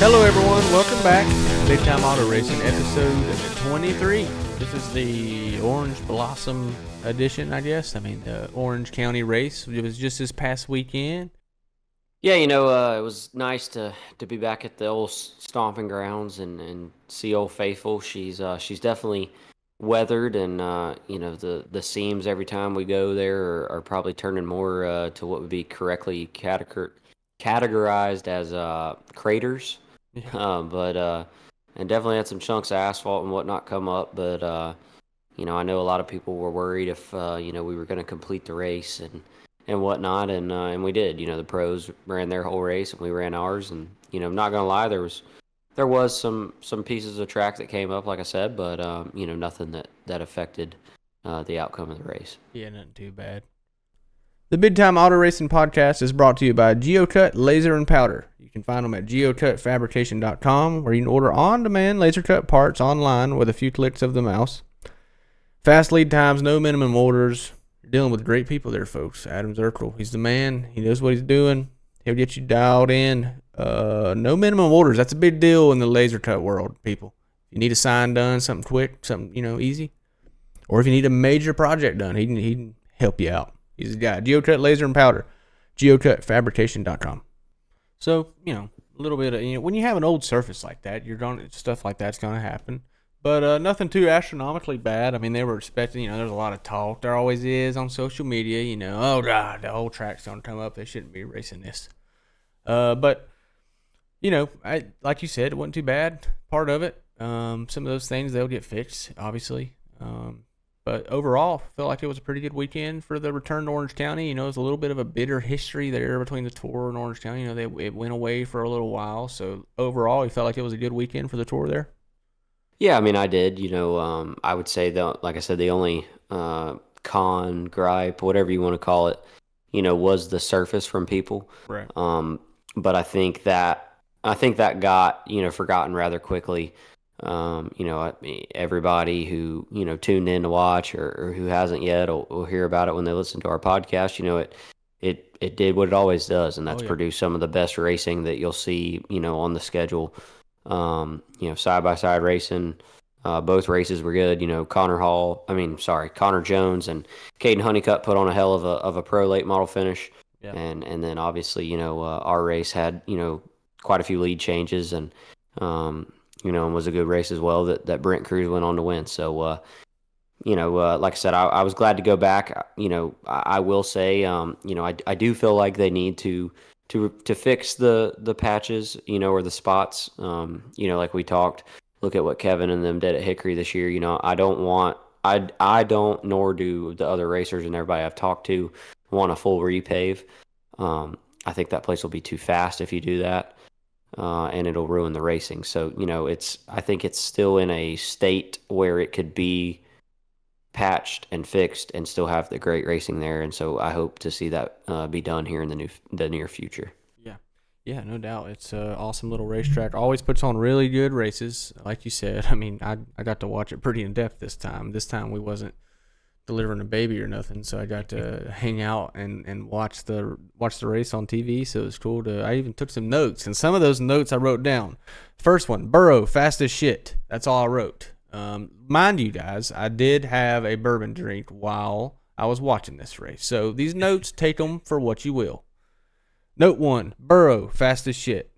Hello everyone, welcome back to Big Time Auto Racing episode 23. This is the Orange Blossom edition, I guess. The Orange County race. It was just this past weekend. Yeah, it was nice to be back at the old stomping grounds and see Old Faithful. She's definitely weathered, and the seams every time we go there are probably turning more to what would be correctly categorized as craters. And definitely had some chunks of asphalt and whatnot come up, but I know a lot of people were worried if we were going to complete the race and whatnot, and we did. The pros ran their whole race and we ran ours, and I'm not gonna lie, there was some pieces of track that came up, like I said, but nothing that affected the outcome of the race. Yeah, nothing too bad. The Big Time Auto Racing podcast is brought to you by GeoCut Laser and Powder. You can find them at geocutfabrication.com, where you can order on-demand laser cut parts online with a few clicks of the mouse. Fast lead times, no minimum orders. You're dealing with great people there, folks. Adam Zirkle, he's the man. He knows what he's doing. He'll get you dialed in. No minimum orders. That's a big deal in the laser cut world, people. If you need a sign done, something quick, something easy, or if you need a major project done, he can help you out. He's the guy. GeoCut Laser and Powder. GeoCutFabrication.com. So, a little bit of, when you have an old surface like that, stuff like that's going to happen. But nothing too astronomically bad. They were expecting, there's a lot of talk. There always is on social media, oh, God, the whole track's going to come up. They shouldn't be racing this. But, like you said, it wasn't too bad. Part of it. Some of those things, they'll get fixed, obviously. But overall, felt like it was a pretty good weekend for the return to Orange County. There's a little bit of a bitter history there between the Tour and Orange County. It went away for a little while. So overall, you felt like it was a good weekend for the Tour there? Yeah, I did. I would say that, like I said, the only con, gripe, whatever you want to call it, was the surface from people. Right. But I think that got forgotten rather quickly. Everybody who tuned in to watch or who hasn't yet will hear about it when they listen to our podcast. It did what it always does, and that's produce some of the best racing that you'll see on the schedule. Side by side racing. Both races were good. Connor Jones and Caden Honeycutt put on a hell of a pro late model finish. Yeah. And then obviously our race had quite a few lead changes and and was a good race as well that Brent Cruz went on to win. So like I said, I was glad to go back. I will say I do feel like they need to fix the patches, or the spots, like we talked. Look at what Kevin and them did at Hickory this year. I don't, nor do the other racers and everybody I've talked to want a full repave. I think that place will be too fast if you do that, and it'll ruin the racing. So, I think it's still in a state where it could be patched and fixed and still have the great racing there, and so I hope to see that be done here in the near future. Yeah, no doubt. It's an awesome little racetrack. Always puts on really good races, like you said. I got to watch it pretty in depth this time. This time we wasn't delivering a baby or nothing, so I got to hang out and watch the race on TV. So it was cool I even took some notes, and some of those notes I wrote down. First one, Burrow, fast as shit. That's all I wrote. Mind you guys, I did have a bourbon drink while I was watching this race. So these notes, take them for what you will. Note 1, Burrow, fast as shit.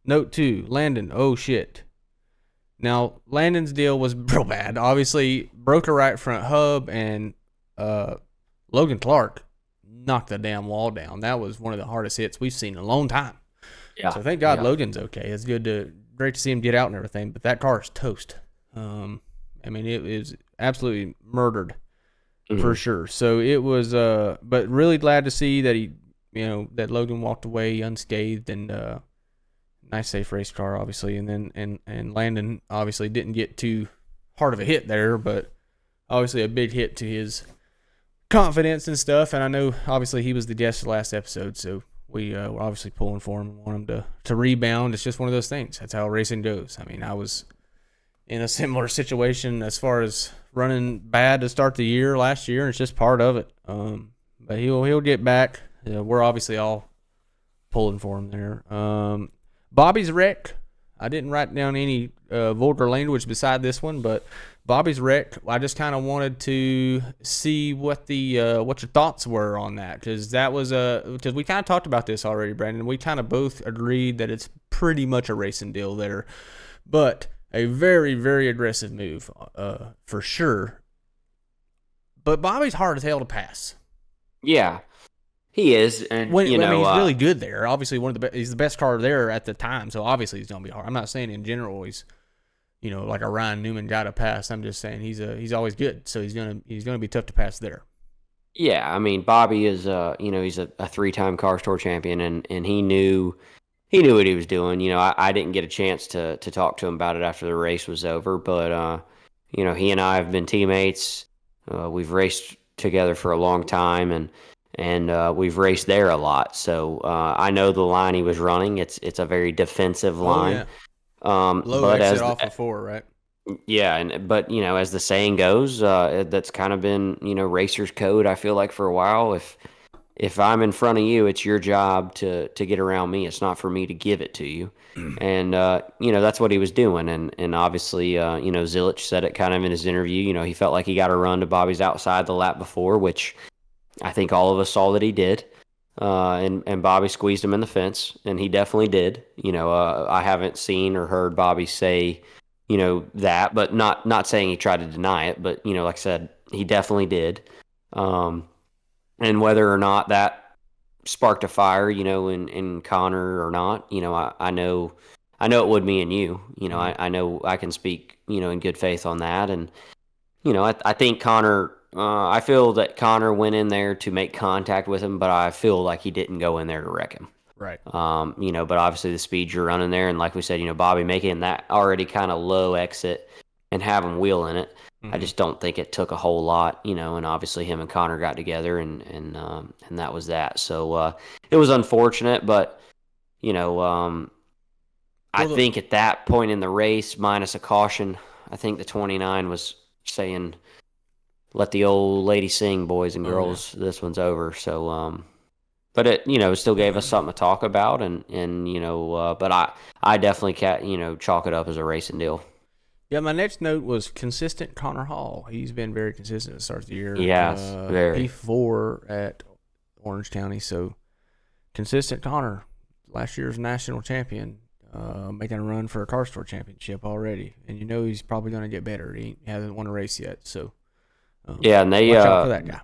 Note 2, Landon, oh shit. Now, Landon's deal was real bad. Obviously, broke the right front hub, and Logan Clark knocked the damn wall down. That was one of the hardest hits we've seen in a long time. Yeah. So thank God Logan's okay. It's great to see him get out and everything, but that car is toast. It was absolutely murdered for sure. So it was, but really glad to see that that Logan walked away unscathed, and nice safe race car, obviously. And then and Landon obviously didn't get too hard of a hit there, but obviously a big hit to his confidence and stuff. And I know obviously he was the guest last episode, so we were obviously pulling for him and want him to rebound. It's just one of those things. That's how racing goes. I was in a similar situation as far as running bad to start the year last year, and it's just part of it. But he'll get back. We're obviously all pulling for him there. Bobby's wreck. I didn't write down any vulgar language beside this one, but Bobby's wrecked. I just kind of wanted to see what what your thoughts were on that, because because we kind of talked about this already, Brandon. We kind of both agreed that it's pretty much a racing deal there, but a very, very aggressive move for sure. But Bobby's hard as hell to pass. Yeah, he is, and I mean, he's really good there. Obviously, he's the best car there at the time, so obviously he's gonna be hard. I'm not saying in general he's, like a Ryan Newman guy to pass. I'm just saying he's always good, so he's gonna be tough to pass there. Yeah, I mean, Bobby is he's a 3-time Cars Tour champion, and he knew what he was doing. I didn't get a chance to talk to him about it after the race was over, but he and I have been teammates. We've raced together for a long time, and we've raced there a lot. So I know the line he was running. It's a very defensive line. Oh, yeah. Low exit off of 4, right? Yeah, but as the saying goes, that's kind of been racers' code. I feel like for a while, if I'm in front of you, it's your job to get around me. It's not for me to give it to you. And that's what he was doing. And obviously, Zilich said it kind of in his interview. He felt like he got a run to Bobby's outside the lap before, which I think all of us saw that he did. And Bobby squeezed him in the fence, and he definitely did. I haven't seen or heard Bobby say, that, but not saying he tried to deny it, but, like I said, he definitely did. And whether or not that sparked a fire, in Connor or not, I know it would me and you. I know I can speak, in good faith on that. And, I think Connor, I feel that Connor went in there to make contact with him, but I feel like he didn't go in there to wreck him. Right. But obviously the speed you're running there, and like we said, Bobby making that already kind of low exit and have him wheel in it. Mm-hmm. I just don't think it took a whole lot, and obviously him and Connor got together, and that was that. So it was unfortunate, but I think at that point in the race, minus a caution, I think the 29 was saying, "Let the old lady sing, boys and girls. Oh, yeah. This one's over." So, but it still gave us something to talk about, and but I definitely chalk it up as a racing deal. Yeah, my next note was consistent Connor Hall. He's been very consistent at the start of the year. Yes, very. P4 at Orange County, so consistent Connor. Last year's national champion, making a run for a Cars Tour championship already. And he's probably going to get better. He hasn't won a race yet, so yeah, and they watch out for that guy.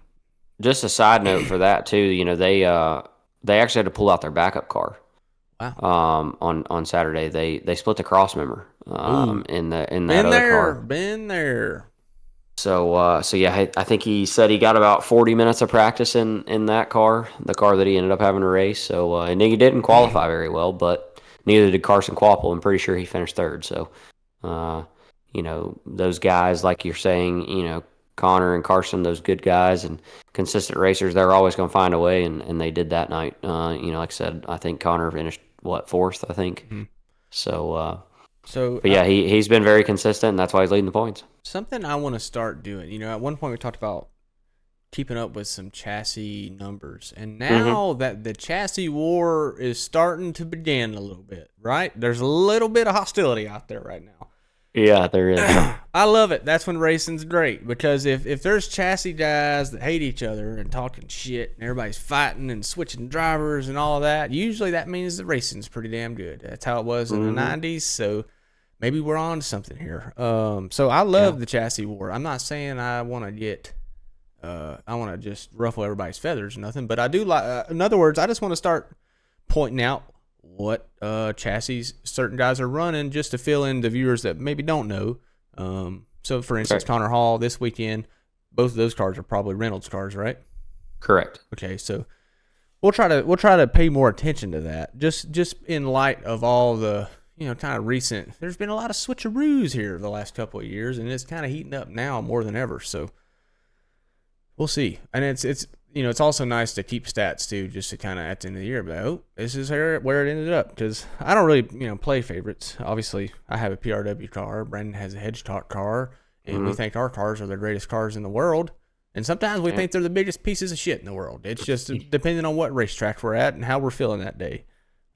Just a side note for that too, they actually had to pull out their backup car. Wow. On Saturday, they split the cross member in that other car. Been there. So yeah, I think he said he got about 40 minutes of practice in that car, the car that he ended up having to race. So and he didn't qualify very well, but neither did Carson Quapple. I'm pretty sure he finished third. So those guys, like you're saying, Connor and Carson, those good guys and consistent racers, they're always going to find a way, and they did that night. Like I said, I think Connor finished, fourth, I think. Mm-hmm. But yeah, he's been very consistent, and that's why he's leading the points. Something I want to start doing, at one point we talked about keeping up with some chassis numbers, and now that the chassis war is starting to begin a little bit, right? There's a little bit of hostility out there right now. Yeah, there is. I love it. That's when racing's great, because if there's chassis guys that hate each other and talking shit and everybody's fighting and switching drivers and all that, usually that means the racing's pretty damn good. That's how it was in the 90s, so maybe we're on to something here. So I love the chassis war. I'm not saying I want to just ruffle everybody's feathers or nothing, but I do like, in other words, I just want to start pointing out what chassis certain guys are running, just to fill in the viewers that maybe don't know. So for instance, Connor Hall this weekend, both of those cars are probably Reynolds cars, right? Correct. Okay, so we'll try to pay more attention to that, just in light of all the kind of recent. There's been a lot of switcheroos here the last couple of years, and it's kind of heating up now more than ever. So we'll see. And it's also nice to keep stats too, just to kind of at the end of the year be like, oh, this is where it ended up, because I don't really play favorites. Obviously, I have a PRW car. Brandon has a Hedgetalk car, and we think our cars are the greatest cars in the world. And sometimes we think they're the biggest pieces of shit in the world. It's just depending on what racetrack we're at and how we're feeling that day.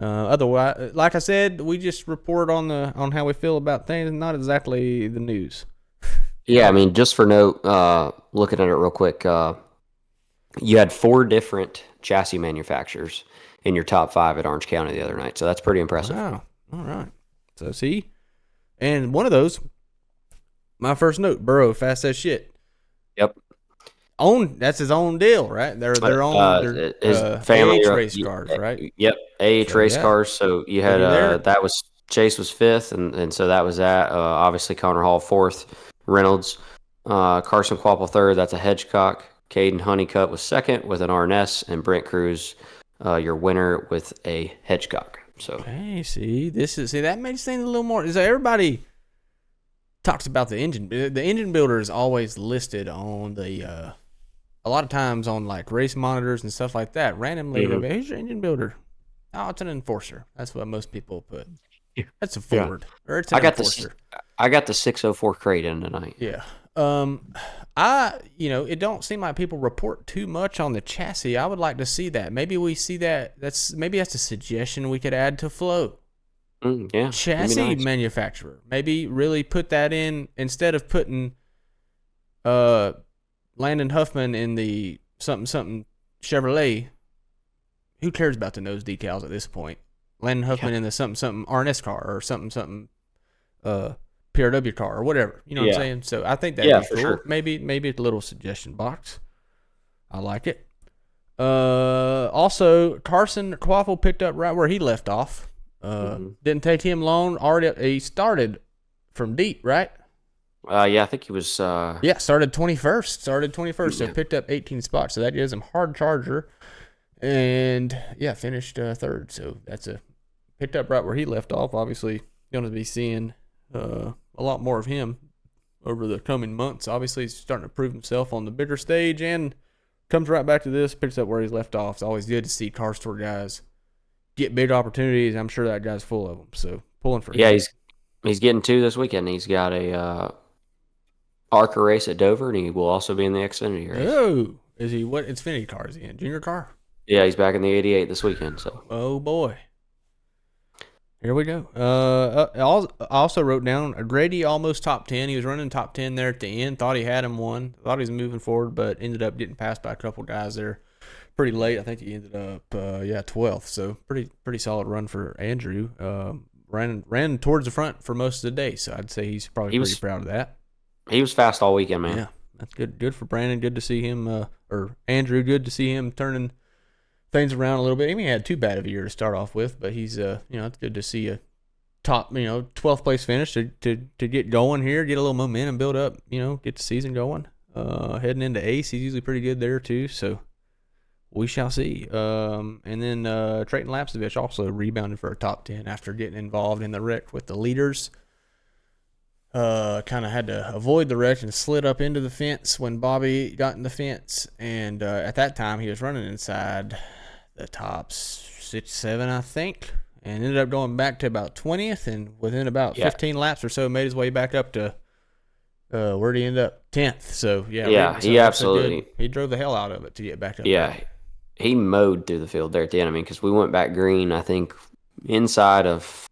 Otherwise, like I said, we just report on how we feel about things, not exactly the news. Yeah, I mean, just for note, looking at it real quick, you had 4 different chassis manufacturers in your top 5 at Orange County the other night, so that's pretty impressive. Wow. All right. So see, and one of those, my first note, Burrow, fast as shit. Yep. That's his own deal, right? They're their own his family race cars, right? Yep, race cars. So you had that was Chase was 5th, and so that was that. Obviously Connor Hall 4th, Reynolds, Carson Quapple 3rd. That's a Hedgecock. Caden Honeycutt was 2nd with an RNS, and Brent Cruz, your winner with a Hedgecock. So hey, that makes things a little more. So everybody talks about the engine. The engine builder is always listed on the. A lot of times on like race monitors and stuff like that, randomly, who's your engine builder? Oh, it's an Enforcer. That's what most people put. That's a Ford, or it's an Enforcer. I got the 604 crate in tonight. Yeah. It don't seem like people report too much on the chassis. I would like to see that. Maybe we see that. That's a suggestion we could add to Flow. Yeah. Chassis manufacturer. Maybe really put that in instead of putting Landon Huffman in the something Chevrolet. Who cares about the nose decals at this point? Landon Huffman in the something RNS car or something PRW car or whatever. You know what I'm saying? So I think that'd be cool. Sure. Maybe a little suggestion box. I like it. Also, Carson Quaffle picked up right where he left off. Didn't take him long. He started from deep, right? I think he was. Started 21st. So picked up 18 spots. So that gives him hard charger, and finished 3rd. So that's picked up right where he left off. Obviously, going to be seeing a lot more of him over the coming months. Obviously, he's starting to prove himself on the bigger stage, and comes right back to this. Picks up where he's left off. It's always good to see CARS Tour guys get big opportunities. I'm sure that guy's full of them. So pulling for him. Yeah, he's getting 2 this weekend. He's got a ARCA race at Dover, and he will also be in the Xfinity race. Oh, is he? What Xfinity car is he in? Junior car? Yeah, he's back in the 88 this weekend. So. Oh boy. Here we go. I also wrote down Grady almost top 10. He was running top 10 there at the end. Thought he had him won. Thought he was moving forward, but ended up getting passed by a couple guys there pretty late. I think he ended up 12th. So pretty solid run for Andrew. Ran towards the front for most of the day. So I'd say he's probably pretty proud of that. He was fast all weekend, man. Yeah, that's good. Good for Brandon. Good to see him, or Andrew. Good to see him turning things around a little bit. He had too bad of a year to start off with, but he's it's good to see a top 12th place finish to get going here, get a little momentum build up, get the season going. Heading into Ace, he's usually pretty good there too. So we shall see. And then Trayton Lapsevich also rebounded for a top 10 after getting involved in the wreck with the leaders. Kind of had to avoid the wreck and slid up into the fence when Bobby got in the fence. And at that time, he was running inside the top 6, 7, I think, and ended up going back to about 20th. And within about 15 laps or so, made his way back up to where did he end up? 10th. So he absolutely he drove the hell out of it to get back up. Yeah, he mowed through the field there at the end. I mean, because we went back green, I think inside of.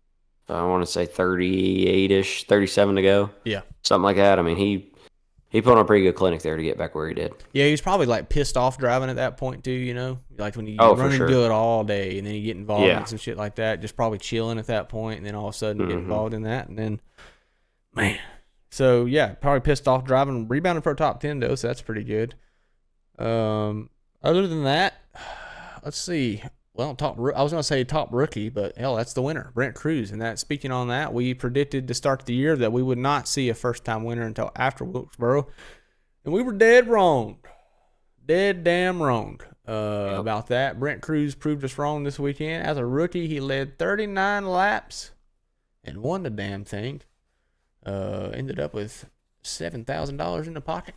I want to say 38-ish, 37 to go. Yeah. Something like that. I mean, he put on a pretty good clinic there to get back where he did. Yeah, he was probably like pissed off driving at that point too, like when you run and do it all day and then you get involved in some shit like that, just probably chilling at that point, and then all of a sudden get involved in that, and then, man. So, yeah, probably pissed off driving, rebounded for a top 10 though, so that's pretty good. Other than that, let's see. Well, I was going to say top rookie, but hell, that's the winner, Brent Cruz. And speaking on that, we predicted to start the year that we would not see a first-time winner until after Wilkesboro, and we were dead wrong, dead damn wrong about that. Brent Cruz proved us wrong this weekend. As a rookie, he led 39 laps and won the damn thing. Ended up with $7,000 in the pocket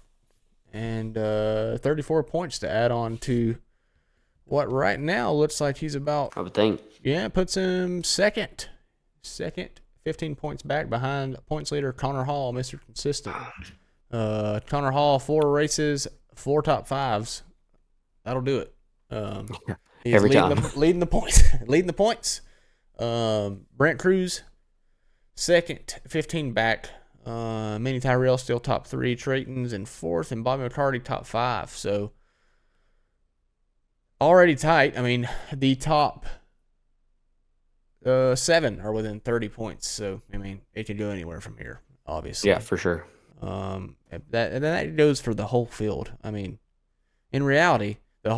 and 34 points to add on to. What right now looks like he's about. I would think. Yeah, puts him second, 15 points back behind points leader Connor Hall, Mr. Consistent. Connor Hall, 4 races, 4 top 5s. That'll do it. He's Every time leading the points. Brent Cruz, second, 15 back. Manny Tyrell still top 3. Trayton's in 4th, and Bobby McCarty top 5. So already tight. I mean, the top 7 are within 30 points. So I mean, it can go anywhere from here. Obviously, Yeah, for sure. That goes for the whole field. I mean, in reality, the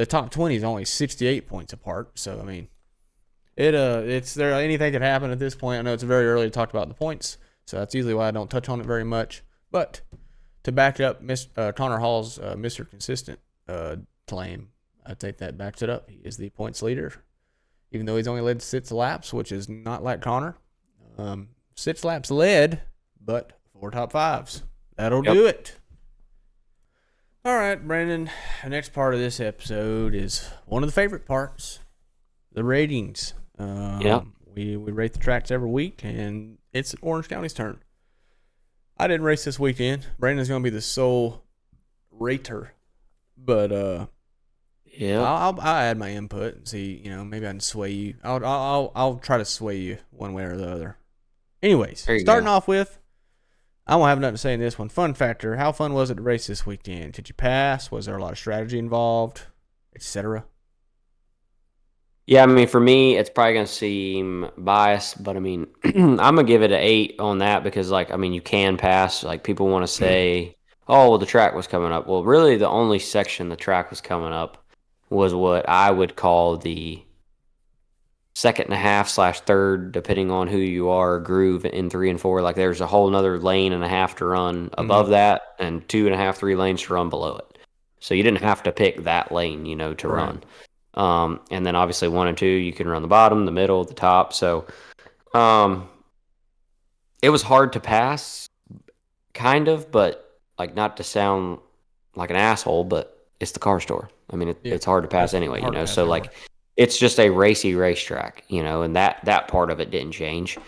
top 20 is only 68 points apart. So I mean, it's there. Anything could happen at this point. I know it's very early to talk about the points, so that's usually why I don't touch on it very much. But to back up Connor Hall's Mr. Consistent claim, I think that backs it up. He is the points leader, even though he's only led 6 laps, which is not like Connor. 6 laps led, but 4 top 5s. That'll do it. All right, Brandon. The next part of this episode is one of the favorite parts, the ratings. We rate the tracks every week, and it's Orange County's turn. I didn't race this weekend. Brandon's going to be the sole rater, but I'll add my input and see. Maybe I can sway you. I'll try to sway you one way or the other. Anyways, starting off with, I won't have nothing to say in this one. Fun factor: how fun was it to race this weekend? Did you pass? Was there a lot of strategy involved, etc.? Yeah, I mean, for me, it's probably going to seem biased, but I mean, I'm going to give it an 8 on that because, like, I mean, you can pass. Like, people want to say, oh, well, the track was coming up. Well, really, the only section the track was coming up was what I would call the second and a half / third, depending on who you are, groove in 3 and 4. Like, there's a whole nother lane and a half to run above that and 2.5, 3 lanes to run below it. So you didn't have to pick that lane, to run. And then obviously 1 and 2, you can run the bottom, the middle, the top. So, it was hard to pass, kind of, but like not to sound like an asshole, but it's the CARS Tour. I mean, it's hard to pass anyway, So like, it's just a racy racetrack, and that part of it didn't change.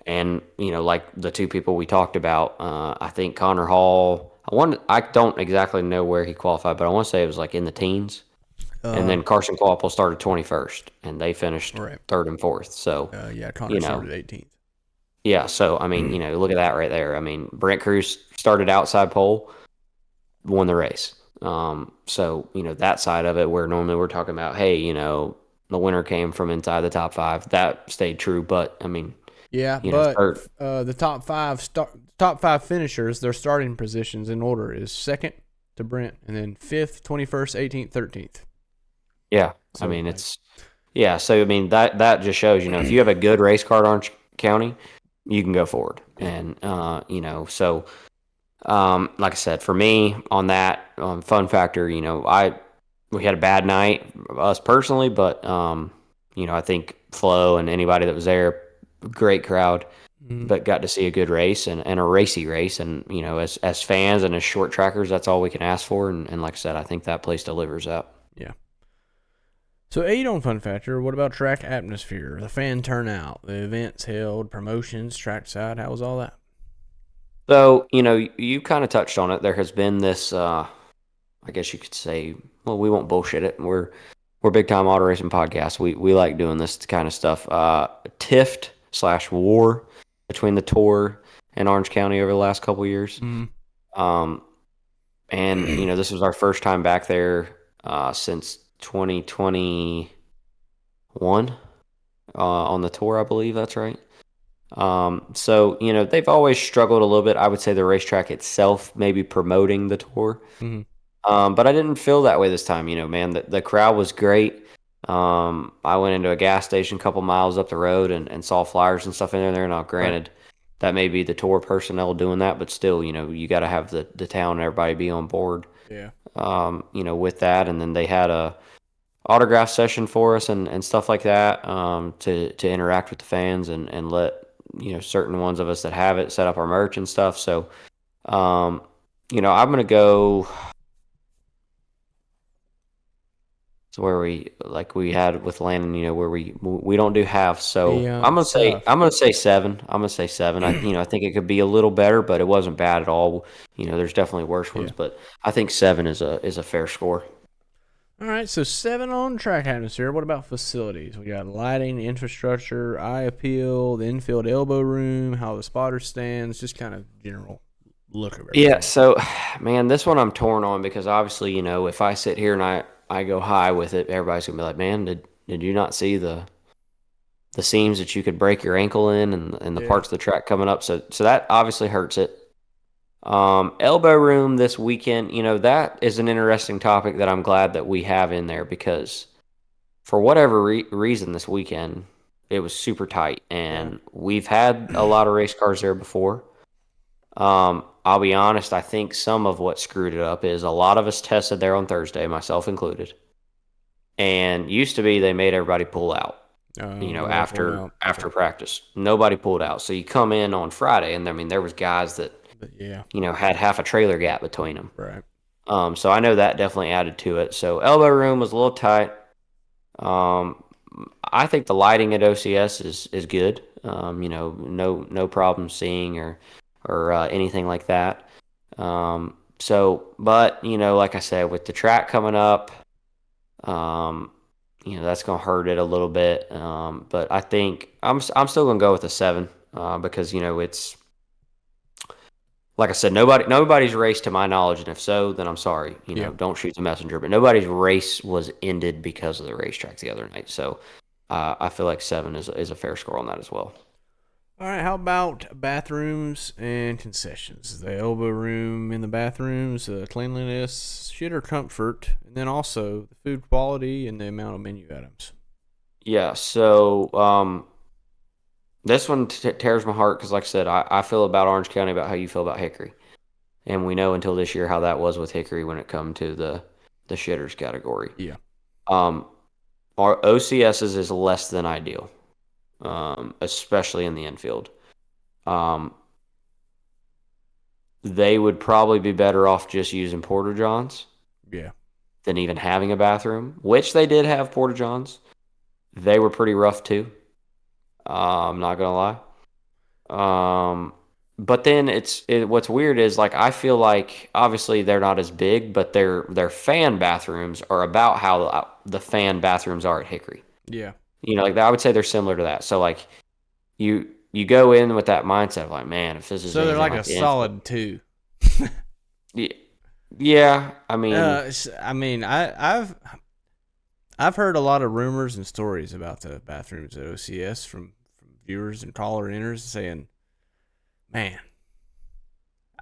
And like the 2 people we talked about, I think Connor Hall. I don't exactly know where he qualified, but I want to say it was like in the teens. And then Carson Quapple started 21st, and they finished 3rd and 4th. So, Connor started 18th. Yeah, so, I mean, look at that right there. I mean, Brent Cruz started outside pole, won the race. So, that side of it where normally we're talking about, hey, the winner came from inside the top 5. That stayed true, but, I mean. Yeah, but the top 5 finishers, their starting positions in order is 2nd to Brent, and then 5th, 21st, 18th, 13th. Yeah, so, I mean, so, I mean, that just shows, if you have a good race car at Orange County, you can go forward. And, so, like I said, for me on that fun factor, we had a bad night, us personally, but, I think Flo and anybody that was there, great crowd, but got to see a good race and a racy race. And, as fans and as short trackers, that's all we can ask for. And like I said, I think that place delivers that. Yeah. So 8 on fun factor. What about track atmosphere, the fan turnout, the events held, promotions, trackside? How was all that? So, you kind of touched on it. There has been this, I guess you could say, well, we won't bullshit it. We're big time auto racing podcast. We like doing this kind of stuff. Tift / war between the Tour and Orange County over the last couple of years. And this was our first time back there since 2021 on the Tour, I believe that's right. So they've always struggled a little bit. I would say the racetrack itself maybe promoting the Tour, but I didn't feel that way this time. Man, the crowd was great. I went into a gas station a couple miles up the road and saw flyers and stuff in there. Now, granted, that may be the Tour personnel doing that, but still, you got to have the town and everybody be on board. Yeah. With that, and then they had a autograph session for us and stuff like that, to interact with the fans and let certain ones of us that have it set up our merch and stuff. So, I'm gonna go. So where we had with Landon, where we don't do half. So I'm gonna say 7. I'm gonna say 7. I think it could be a little better, but it wasn't bad at all. There's definitely worse ones, but I think 7 is a fair score. All right, so 7 on track atmosphere. What about facilities? We got lighting, infrastructure, eye appeal, the infield elbow room, how the spotter stands, just kind of general look of everything. Yeah, so man, this one I'm torn on because obviously, if I sit here and I go high with it, everybody's gonna be like, "Man, did you not see the seams that you could break your ankle in and the Yeah. parts of the track coming up?" So that obviously hurts it. Elbow room this weekend, that is an interesting topic that I'm glad that we have in there because for whatever reason this weekend it was super tight and we've had a lot of race cars there before. I'll be honest, I think some of what screwed it up is a lot of us tested there on Thursday, myself included. And used to be they made everybody pull out, after practice. Nobody pulled out. So you come in on Friday and I mean there was guys that had half a trailer gap between them. Right. So I know that definitely added to it. So elbow room was a little tight. I think the lighting at OCS is good. No problem seeing or anything like that. But like I said, with the track coming up, that's gonna hurt it a little bit. But I think I'm still gonna go with a 7 because it's like I said, nobody's race to my knowledge, and if so, then I'm sorry. Don't shoot the messenger. But nobody's race was ended because of the racetrack the other night. So I feel like 7 is a fair score on that as well. All right, how about bathrooms and concessions? The elbow room in the bathrooms, cleanliness, shitter comfort, and then also the food quality and the amount of menu items. Yeah, so this one tears my heart because, like I said, I feel about Orange County about how you feel about Hickory. And we know until this year how that was with Hickory when it come to the shitters category. Yeah. Our OCS's is less than ideal. Especially in the infield. They would probably be better off just using Porta Johns. Yeah. Than even having a bathroom, which they did have Porta Johns. They were pretty rough too. I'm not gonna lie. But then what's weird is like I feel like obviously they're not as big, but their fan bathrooms are about how the fan bathrooms are at Hickory. Yeah. Like I would say they're similar to that. So like you go in with that mindset of like, man, if this is so they're like a solid 2. Yeah, I mean, I've heard a lot of rumors and stories about the bathrooms at OCS from viewers and caller inners saying, man,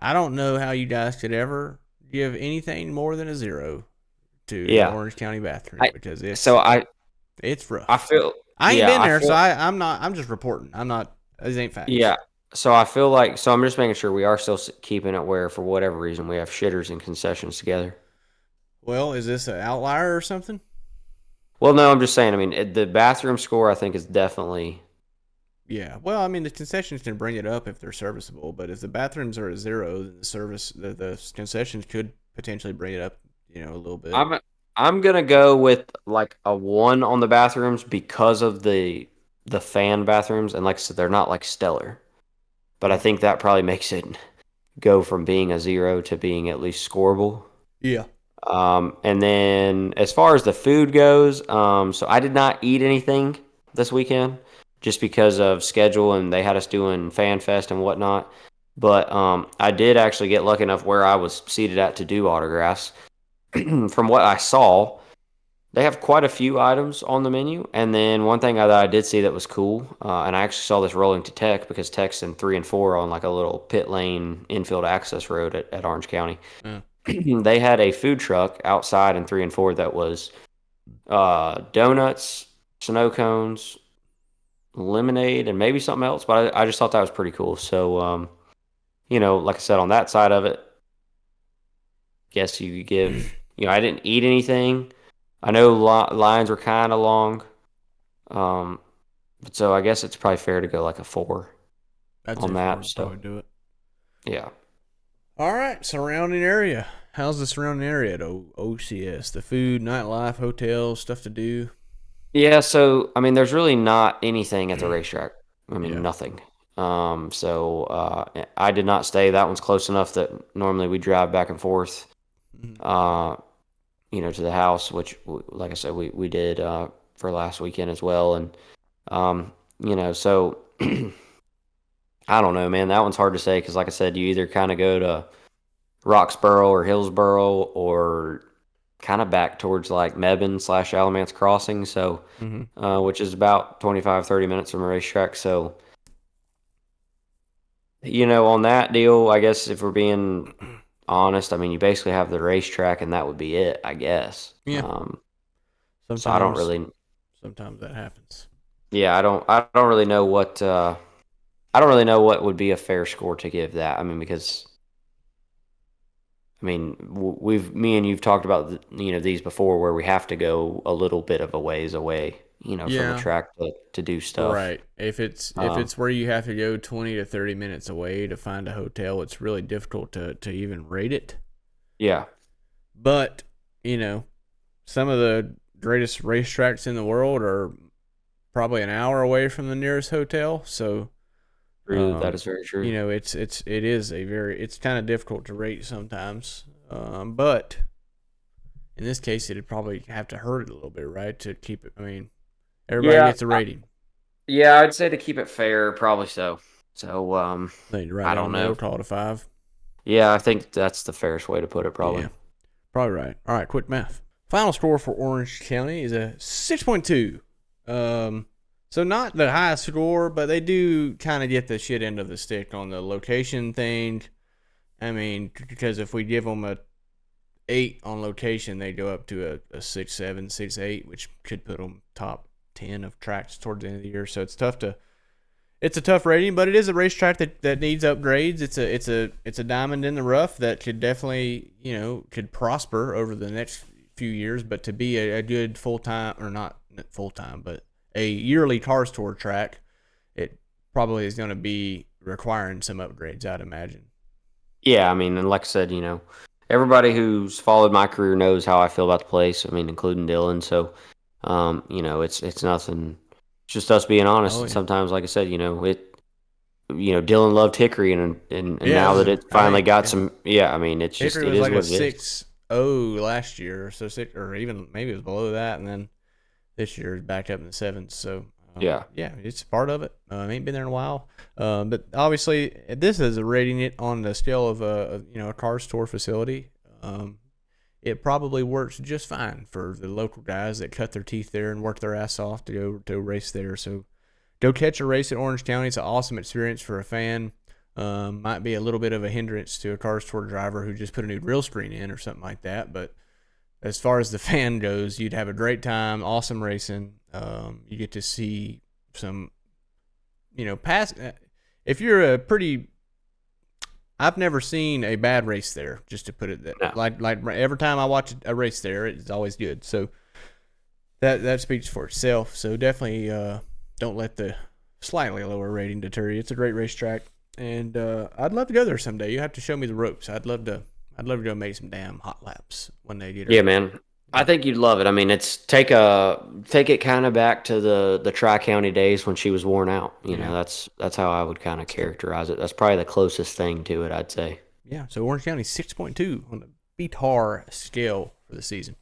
I don't know how you guys could ever give anything more than a 0 to the Orange County bathroom because it's rough. I ain't been there, so I'm just reporting. These ain't facts. Yeah. So I feel like, I'm just making sure we are still keeping it where, for whatever reason, we have shitters and concessions together. Well, is this an outlier or something? Well, no, I'm just saying, I mean, the bathroom score, I think, is definitely... Yeah. Well, I mean, the concessions can bring it up if they're serviceable, but if the bathrooms are at 0, then the concessions could potentially bring it up, a little bit. I'm going to go with, like, a 1 on the bathrooms because of the fan bathrooms, and like I said, they're not, like, stellar. But I think that probably makes it go from being a 0 to being at least scoreable. Yeah. And then as far as the food goes, so I did not eat anything this weekend just because of schedule and they had us doing Fan Fest and whatnot. But I did actually get lucky enough where I was seated at to do autographs. From what I saw, they have quite a few items on the menu. And then one thing that I did see that was cool, and I actually saw this rolling to Tech because Tech's in 3 and 4 on like a little pit lane infield access road at Orange County. They had a food truck outside in 3 and 4 that was donuts, snow cones, lemonade, and maybe something else. But I just thought that was pretty cool. So, like I said, on that side of it, guess you could give, I didn't eat anything. I know lines were kind of long. But so I guess it's probably fair to go like a 4 on that. So do it. Yeah. All right, surrounding area. How's the surrounding area at OCS? The food, nightlife, hotels, stuff to do? Yeah, so, I mean, there's really not anything at the racetrack. I mean, nothing. So I did not stay. That one's close enough that normally we drive back and forth. to the house, which, like I said, we did for last weekend as well. And, so I don't know, man. That one's hard to say because, like I said, you either kind of go to Roxboro or Hillsboro or kind of back towards like Mebane / Alamance Crossing. So, which is about 25, 30 minutes from a racetrack. So, on that deal, I guess if we're being honest, I mean, you basically have the racetrack and that would be it, I guess. Yeah. So I don't really. Sometimes that happens. Yeah, I don't really know what. I don't really know what would be a fair score to give that. I mean, because. I mean, me and you've talked about these before, where we have to go a little bit of a ways away, from the track to do stuff. Right. If it's where you have to go 20 to 30 minutes away to find a hotel, it's really difficult to even rate it. Yeah. But some of the greatest racetracks in the world are probably an hour away from the nearest hotel, so. That is very true. It's kind of difficult to rate sometimes, but in this case, it'd probably have to hurt it a little bit, right, to keep it. I mean, everybody gets a rating. I'd say to keep it fair, probably so. So, I don't know. Call it a 5. Yeah, I think that's the fairest way to put it, probably. Yeah, probably right. All right, quick math. Final score for Orange County is a 6.2. So not the highest score, but they do kind of get the shit end of the stick on the location thing. I mean, because if we give them a 8 on location, they go up to a 6.7, 6.8, which could put them top 10 of tracks towards the end of the year. So it's a tough rating, but it is a racetrack that needs upgrades. It's a diamond in the rough that could definitely could prosper over the next few years. But to be a good full-time, or not full-time, but a yearly CARS Tour track, it probably is going to be requiring some upgrades, I'd imagine. Yeah, I mean, and like I said, everybody who's followed my career knows how I feel about the place. I mean, including Dylon. So, it's nothing. It's just us being honest. Oh, yeah. And sometimes, like I said, Dylon loved Hickory, and now that it finally got some. Yeah, I mean, it's just Hickory it was is like what a it is. 6.0 last year, so 6, or even maybe it was below that, and then this year is back up in the 7s. So yeah, it's part of it. I ain't been there in a while, but obviously this is rating it on the scale of a CARS Tour facility. It probably works just fine for the local guys that cut their teeth there and work their ass off to go race there. So go catch a race at Orange County. It's an awesome experience for a fan. Might be a little bit of a hindrance to a CARS Tour driver who just put a new grill screen in or something like that, but as far as the fan goes, you'd have a great time, awesome racing. You get to see some, if you're I've never seen a bad race there, just to put it that. No. Like every time I watch a race there, it's always good. So that speaks for itself. So definitely don't let the slightly lower rating deter you. It's a great racetrack, and I'd love to go there someday. You have to show me the ropes. I'd love to go make some damn hot laps when they get. Yeah, man. I think you'd love it. I mean, it's take it kind of back to the Tri-County days when she was worn out. That's how I would kind of characterize it. That's probably the closest thing to it, I'd say. Yeah. So Orange County 6.2 on the BTAR scale for the season.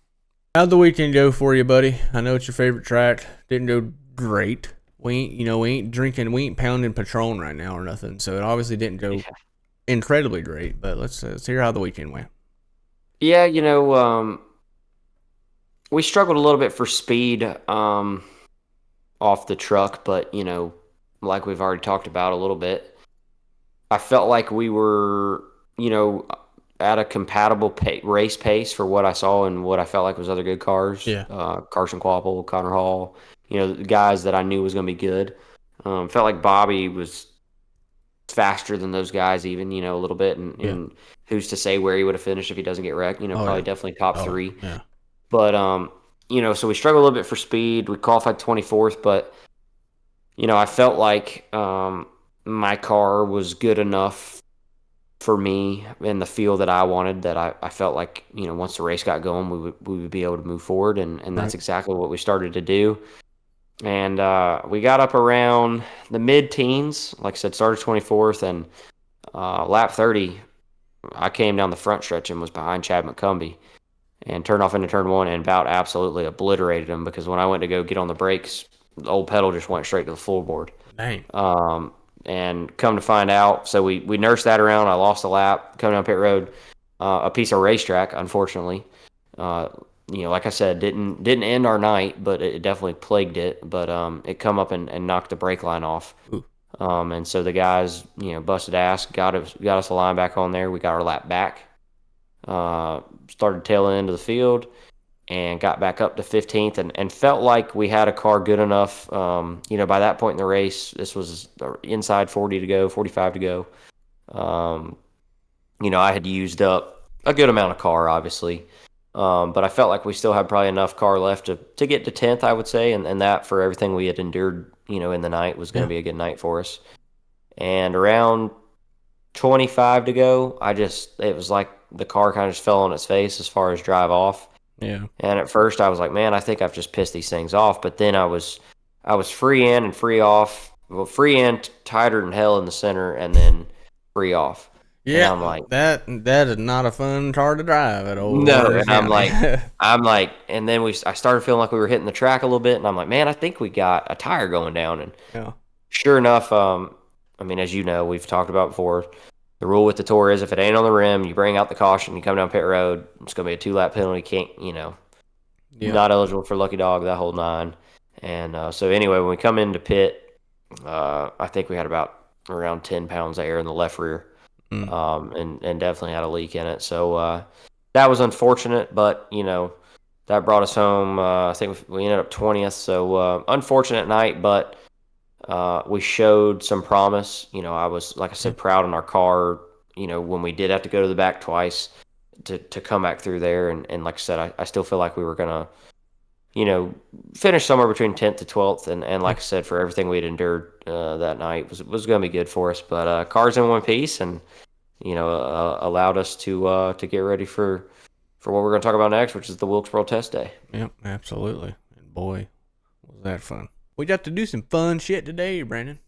How'd the weekend go for you, buddy? I know it's your favorite track. Didn't go great. We ain't pounding Patron right now or nothing. So it obviously didn't go incredibly great. But let's hear how the weekend went. Yeah, we struggled a little bit for speed off the truck, but like we've already talked about a little bit, I felt like we were at a compatible race pace for what I saw and what I felt like was other good cars. Yeah. Carson Quapple, Connor Hall, the guys that I knew was going to be good. Felt like Bobby was faster than those guys even, a little bit, and who's to say where he would have finished if he doesn't get wrecked, probably definitely top 3. Yeah. But, so we struggled a little bit for speed. We qualified 24th, but, I felt like my car was good enough for me in the field that I wanted, that I felt like, once the race got going, we would be able to move forward, and that's exactly what we started to do. And we got up around the mid-teens, like I said, started 24th, and lap 30, I came down the front stretch and was behind Chad McCumbee. and turned off into turn one and about absolutely obliterated him, because when I went to go get on the brakes, the old pedal just went straight to the floorboard. Dang. And come to find out, so we nursed that around. I lost a lap coming down pit road, a piece of racetrack, unfortunately. Like I said, didn't end our night, but it definitely plagued it. But it come up and knocked the brake line off. And so the guys, busted ass, got us a line back on there. We got our lap back. Started tailing into the field and got back up to 15th and felt like we had a car good enough. By that point in the race, this was inside 40 to go, 45 to go. I had used up a good amount of car, obviously. But I felt like we still had probably enough car left to get to 10th, I would say. And that, for everything we had endured, in the night, was going to be a good night for us. And around 25 to go, it was like the car kind of just fell on its face as far as drive off. Yeah. And at first I was like, man, I think I've just pissed these things off. But then I was free in and free off. Well, free in, tighter than hell in the center, and then free off. Yeah, and I'm like, that is not a fun car to drive at all. No, and I'm like, and then I started feeling like we were hitting the track a little bit, and I'm like, man, I think we got a tire going down. And sure enough, as you know, we've talked about before, the rule with the Tour is if it ain't on the rim, you bring out the caution, you come down pit road, it's going to be a 2-lap penalty. Can't, not eligible for Lucky Dog, that whole 9. And so anyway, when we come into pit, I think we had around 10 pounds of air in the left rear. And definitely had a leak in it. So that was unfortunate, but, that brought us home. I think we ended up 20th. So unfortunate night, but we showed some promise. I was, like I said, proud in our car, when we did have to go to the back twice to come back through there. And like I said, I still feel like we were going to, finish somewhere between 10th to 12th. And like I said, for everything we'd endured that night was going to be good for us. But cars in one piece, and allowed us to get ready for what we're going to talk about next, which is the Wilkesboro Test Day. Yep, absolutely. And boy, was that fun. We got to do some fun shit today, Brandon.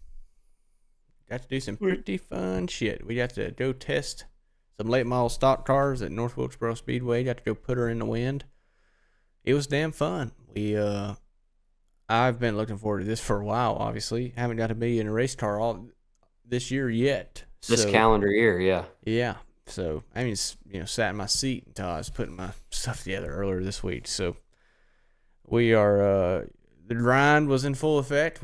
Got to do some pretty fun shit. We got to go test some late model stock cars at North Wilkesboro Speedway. Got to go put her in the wind. It was damn fun. I've been looking forward to this for a while, obviously. Haven't got to be in a race car all this year yet. This calendar year, yeah. Yeah. So, sat in my seat until I was putting my stuff together earlier this week. So, we are, the grind was in full effect.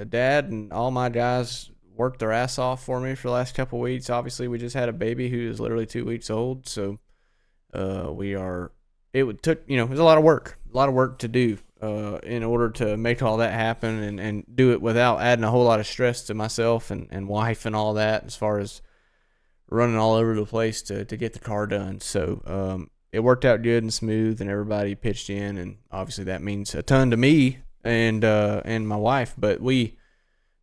Dad and all my guys worked their ass off for me for the last couple of weeks. Obviously, we just had a baby who is literally 2 weeks old. So, it was a lot of work to do in order to make all that happen and do it without adding a whole lot of stress to myself and wife and all that, as far as running all over the place to get the car done. So it worked out good and smooth, and everybody pitched in, and obviously that means a ton to me and my wife. But we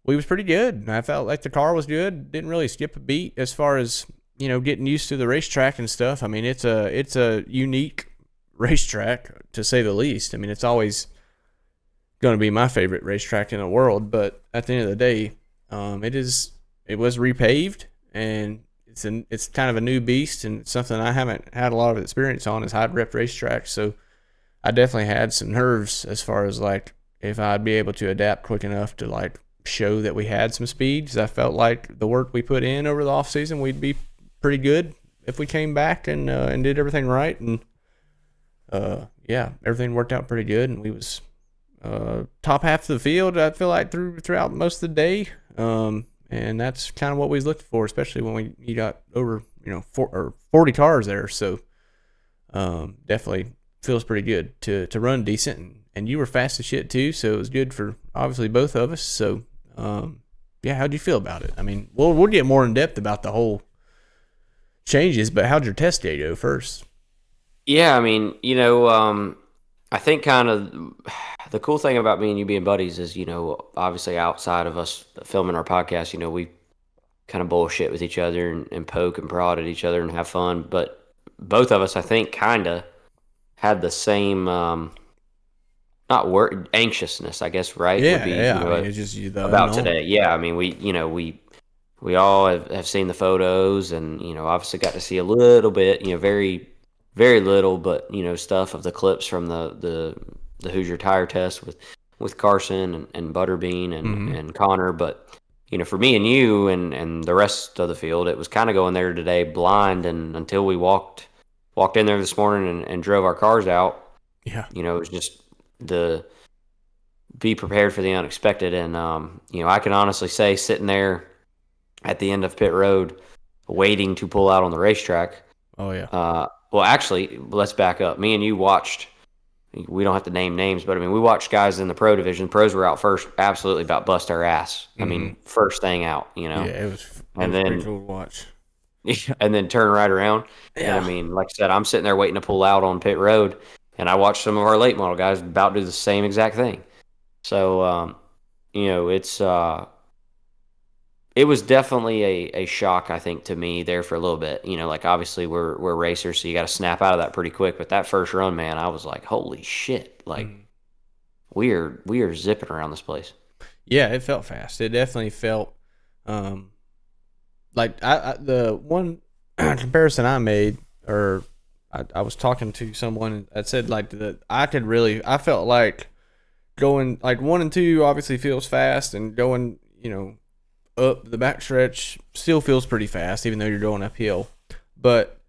was pretty good. I felt like the car was good. Didn't really skip a beat as far as getting used to the racetrack and stuff. It's a unique racetrack, to say the least. It's always going to be my favorite racetrack in the world, but at the end of the day, it was repaved, and it's kind of a new beast, and it's something I haven't had a lot of experience on, is high rep racetrack. So I definitely had some nerves as far as like if I'd be able to adapt quick enough to like show that we had some speed, because I felt like the work we put in over the off season, we'd be pretty good if we came back and did everything right. And everything worked out pretty good, and we was top half of the field, I feel like, throughout most of the day. And that's kind of what we was looking for, especially when you got over 40 cars there. So definitely feels pretty good to run decent, and you were fast as shit too, so it was good for obviously both of us. So how'd you feel about it? We'll get more in depth about the whole changes, but how'd your test day go first? Yeah, I think kind of the cool thing about me and you being buddies is, obviously outside of us filming our podcast, we kind of bullshit with each other and poke and prod at each other and have fun. But both of us, I think, kind of had the same, anxiousness, I guess, right? Yeah, it's just about today. Yeah, we all have seen the photos, and, obviously got to see a little bit, very, very little, but stuff of the clips from the Hoosier tire test with Carson and Butterbean and Connor. But for me and you and the rest of the field, it was kind of going there today blind, and until we walked in there this morning and drove our cars out. Yeah. It was just be prepared for the unexpected. And I can honestly say, sitting there at the end of pit road waiting to pull out on the racetrack. Oh yeah. Well, actually, let's back up. Me and you watched. We don't have to name names, but we watched guys in the pro division. Pros were out first, absolutely about bust our ass. First thing out. Yeah, it was then pretty cool to watch. And then turn right around. Yeah. And like I said, I'm sitting there waiting to pull out on pit road, and I watched some of our late model guys about do the same exact thing. So, it was definitely a shock, I think, to me there for a little bit. Like obviously we're racers, so you got to snap out of that pretty quick. But that first run, man, I was like, holy shit! Like we are zipping around this place. Yeah, it felt fast. It definitely felt like the one comparison I made, or I was talking to someone that said like that I felt like going like 1 and 2 obviously feels fast, and going up the backstretch still feels pretty fast, even though you're going uphill. But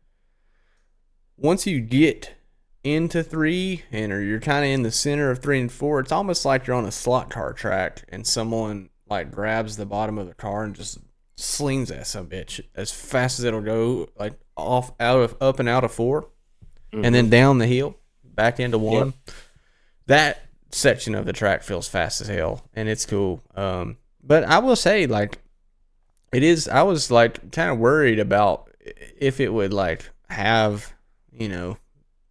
once you get into 3 or you're kind of in the center of 3 and 4, it's almost like you're on a slot car track and someone like grabs the bottom of the car and just slings that some bitch as fast as it'll go, like up and out of 4, and then down the hill back into 1. Yep. That section of the track feels fast as hell, and it's cool. But I will say, like, it is. I was like kind of worried about if it would like have, if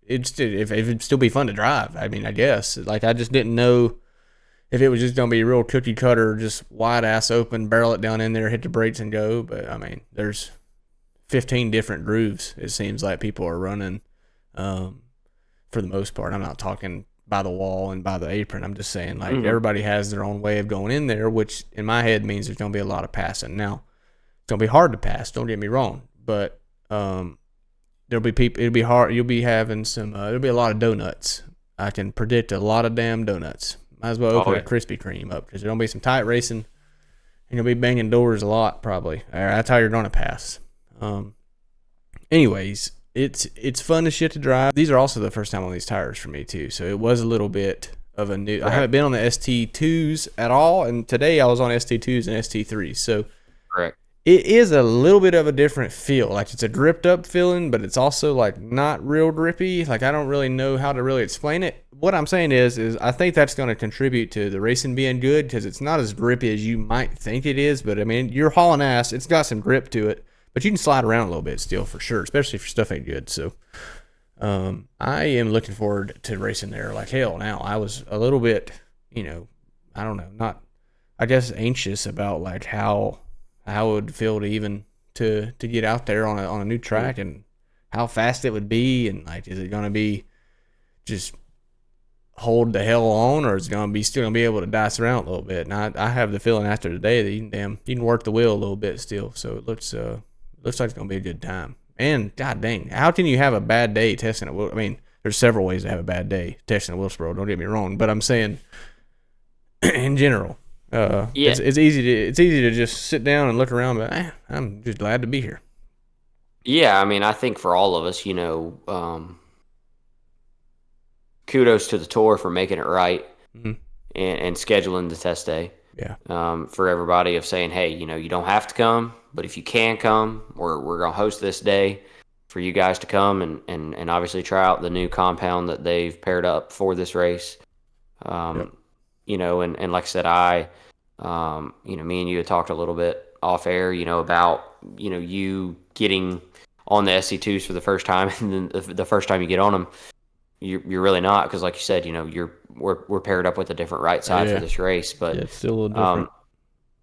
it'd still be fun to drive. I guess like I just didn't know if it was just gonna be real cookie cutter, just wide ass open, barrel it down in there, hit the brakes and go. But there's 15 different grooves. It seems like people are running, for the most part. I'm not talking by the wall and by the apron. I'm just saying, like, everybody has their own way of going in there, which in my head means there's going to be a lot of passing. Now, it's going to be hard to pass, don't get me wrong, but there'll be people, it'll be hard. You'll be having some, there'll be a lot of donuts. I can predict a lot of damn donuts. Might as well open a Krispy Kreme up, because there's going to be some tight racing, and you'll be banging doors a lot, probably. That's how you're going to pass. Anyways, it's fun as shit to drive. These are also the first time on these tires for me too, so it was a little bit of a new. Right. I haven't been on the ST2s at all, and today I was on ST2s and ST3s. So correct. It is a little bit of a different feel. Like it's a dripped up feeling, but it's also like not real drippy. Like I don't really know how to really explain it. What I'm saying is I think that's going to contribute to the racing being good, because it's not as drippy as you might think it is. But you're hauling ass. It's got some grip to it. But you can slide around a little bit still, for sure, especially if your stuff ain't good. So I am looking forward to racing there like hell now. I was a little bit, I don't know, not, I guess, anxious about like how it would feel to even to get out there on a new track, and how fast it would be, and like, is it going to be just hold the hell on, or is it going to be still going to be able to dice around a little bit? And I have the feeling after today that you can work the wheel a little bit still. So it looks like it's going to be a good time. And god dang, how can you have a bad day testing it? There's several ways to have a bad day testing at Wilkesboro, don't get me wrong, but I'm saying in general, it's easy to just sit down and look around, but I'm just glad to be here. Yeah, I think for all of us, kudos to the tour for making it right, and scheduling the test day. Yeah. For everybody, of saying, hey, you don't have to come, but if you can come, we're going to host this day for you guys to come and obviously try out the new compound that they've paired up for this race. Yep. And like I said, me and you had talked a little bit off air, about, you getting on the SC2s for the first time, and then the first time you get on them, you're really not, because like you said, we're paired up with a different right side for this race, but it's still a little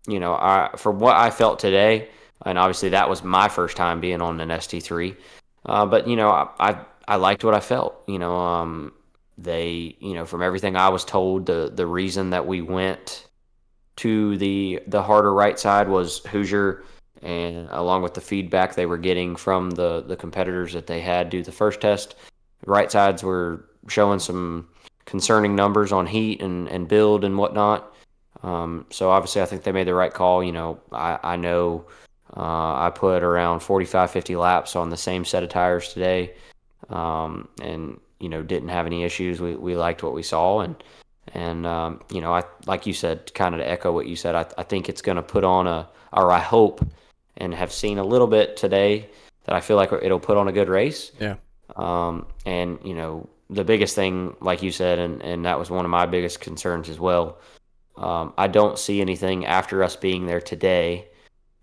different. For what I felt today, and obviously that was my first time being on an ST3, but I liked what I felt. They, from everything I was told, the reason that we went to the harder right side was Hoosier and along with the feedback they were getting from the competitors that they had do the first test, right sides were showing some concerning numbers on heat and build and whatnot. So obviously I think they made the right call. I know I put around 45, 50 laps on the same set of tires today, and didn't have any issues. We liked what we saw, and I, like you said, kind of to echo what you said, I think it's going to put on or I hope and have seen a little bit today that I feel like it'll put on a good race. Yeah. And the biggest thing, like you said, and that was one of my biggest concerns as well. I don't see anything after us being there today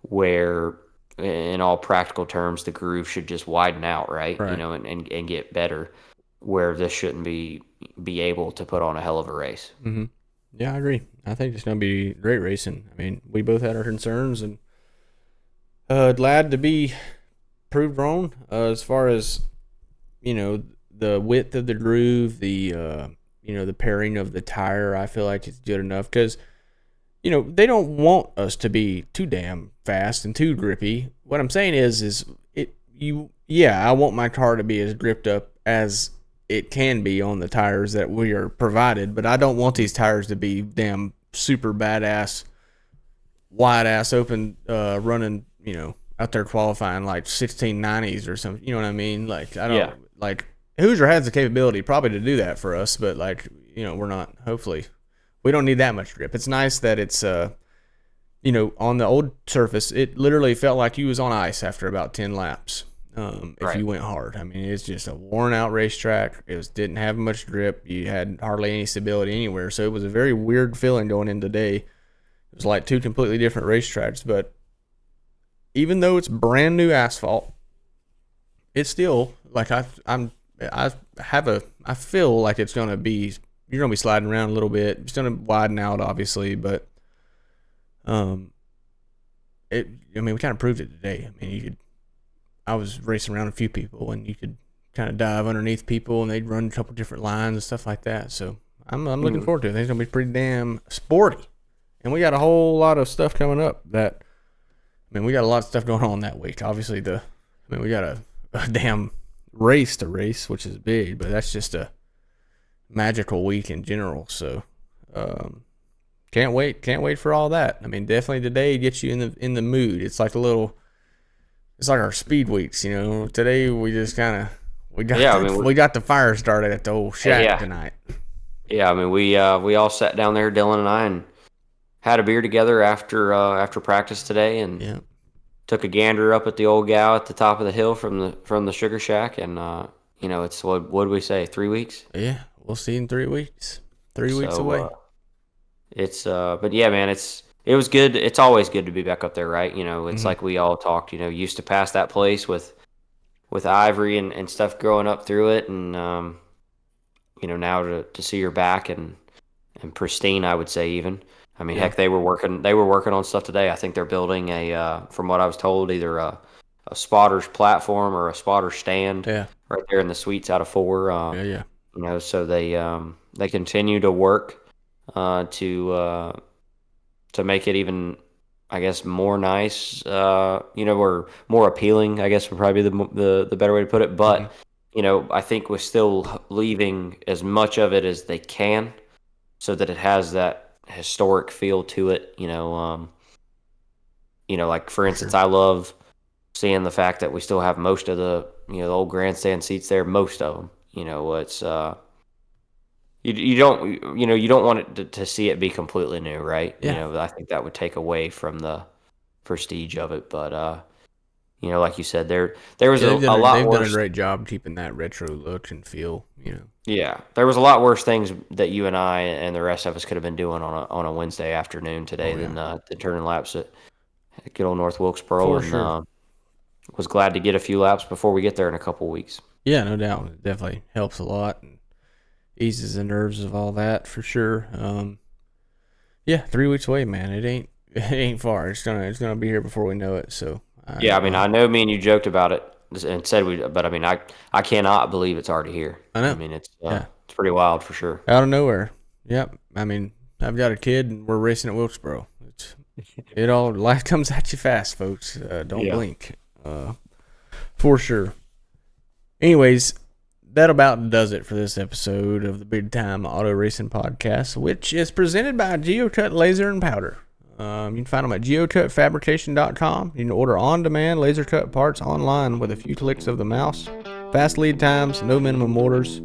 where, in all practical terms, the groove should just widen out, right? Right. And get better, where this shouldn't be able to put on a hell of a race. Mm-hmm. Yeah, I agree. I think it's going to be great racing. I mean, we both had our concerns, and glad to be proved wrong as far as, the width of the groove, the the pairing of the tire. I feel like it's good enough because, they don't want us to be too damn fast and too grippy. What I'm saying is I want my car to be as gripped up as it can be on the tires that we are provided, but I don't want these tires to be damn super badass, wide ass open, running, out there qualifying like 1690s or something. You know what I mean? Like, I don't like Hoosier has the capability probably to do that for us, but like, we're not, hopefully we don't need that much grip. It's nice that it's, on the old surface, it literally felt like you was on ice after about 10 laps. If you went hard. I mean, it's just a worn out racetrack. Didn't have much grip. You had hardly any stability anywhere. So it was a very weird feeling going in today. It was like two completely different racetracks, but even though it's brand new asphalt, it's still like I feel like it's gonna be, you're gonna be sliding around a little bit. It's gonna widen out, obviously, but we kind of proved it today. I mean, I was racing around a few people, and you could kind of dive underneath people, and they'd run a couple different lines and stuff like that. So I'm looking forward to it. I think it's gonna be pretty damn sporty, and we got a whole lot of stuff coming up. We got a lot of stuff going on that week. Obviously, we got a damn race to race, which is big, but that's just a magical week in general. So can't wait for all that. I mean, definitely today gets you in the mood. It's like it's like our speed weeks, Today we just kind of we got the fire started at the old shack tonight. Yeah, I mean we all sat down there, Dylan and I, and had a beer together after practice today, and took a gander up at the old gal at the top of the hill from the sugar shack, and it's what did we say, 3 weeks? Yeah, we'll see in 3 weeks. 3 weeks away. But yeah, man, it was good. It's always good to be back up there, right? It's like we all talked, used to pass that place with Ivory and stuff growing up through it. And, now to see her back and pristine, I would say even. I mean, heck, they were working on stuff today. I think they're building from what I was told, either a spotter's platform or a spotter stand right there in the suites out of 4. So they continue to work to make it even, I guess, more nice, or more appealing, I guess would probably be the better way to put it. But, I think we're still leaving as much of it as they can so that it has that historic feel to it. Like, for instance, I love seeing the fact that we still have most of the old grandstand seats there, most of them. It's You don't want it to see it be completely new, right? Yeah. I think that would take away from the prestige of it. But like you said, there was a lot they've worse. done a great job keeping that retro look and feel. Yeah, there was a lot worse things that you and I and the rest of us could have been doing on a Wednesday afternoon today than turning laps at good old North Wilkesboro. For sure. Was glad to get a few laps before we get there in a couple weeks. Yeah, no doubt. It definitely helps a lot and eases the nerves of all that for sure. 3 weeks away, man. It ain't far. It's gonna be here before we know it. So I mean, I know me and you joked about it and said but I mean, I cannot believe it's already here. I know. I mean, it's pretty wild for sure. Out of nowhere. Yep. I mean, I've got a kid and we're racing at Wilkesboro. Life comes at you fast, folks. Don't Yeah. blink. For sure. Anyways, that about does it for this episode of the Big Time Auto Racing Podcast, which is presented by GeoCut Laser and Powder. You can find them at geocutfabrication.com. You can order on-demand laser cut parts online with a few clicks of the mouse. Fast lead times, no minimum orders.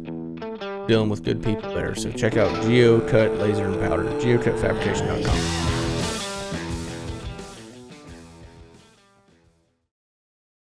Dealing with good people there. So check out GeoCut Laser and Powder, geocutfabrication.com.